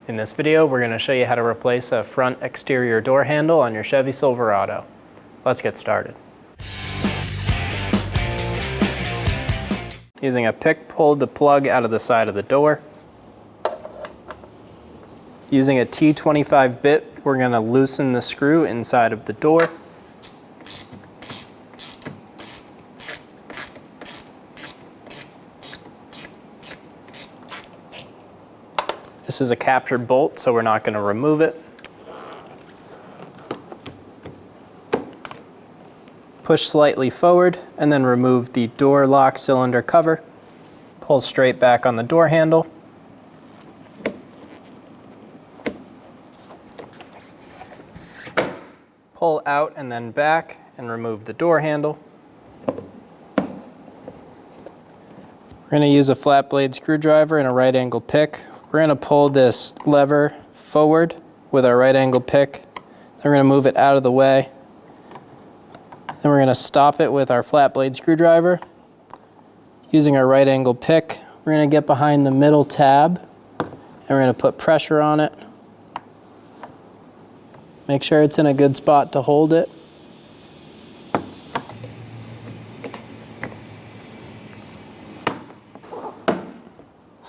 In this video, we're going to show you how to replace a front exterior door handle on your Chevy Silverado. Let's get started. Using a pick, pull the plug out of the side of the door. Using a T25 bit, we're going to loosen the screw inside of the door. This is a captured bolt, so we're not going to remove it. Push slightly forward and then remove the door lock cylinder cover. Pull straight back on the door handle. Pull out and then back and remove the door handle. We're going to use a flat blade screwdriver and a right angle pick. We're going to pull this lever forward with our right angle pick. Then we're going to move it out of the way. Then we're going to stop it with our flat blade screwdriver. Using our right angle pick, we're going to get behind the middle tab and we're going to put pressure on it. Make sure it's in a good spot to hold it.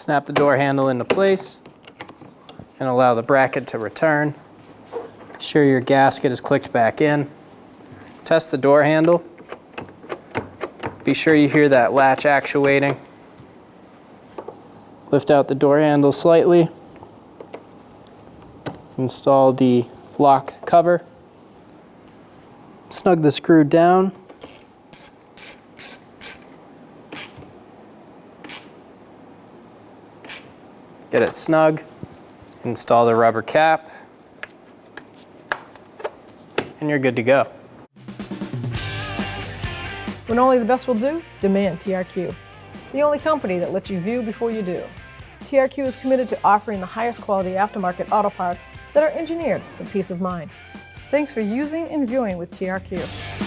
Snap the door handle into place and allow the bracket to return. Make sure your gasket is clicked back in. Test the door handle. Be sure you hear that latch actuating. Lift out the door handle slightly. Install the lock cover. Snug the screw down. Get it snug. Install the rubber cap. And you're good to go. When only the best will do, demand TRQ. The only company that lets you view before you do. TRQ is committed to offering the highest quality aftermarket auto parts that are engineered for peace of mind. Thanks for using and viewing with TRQ.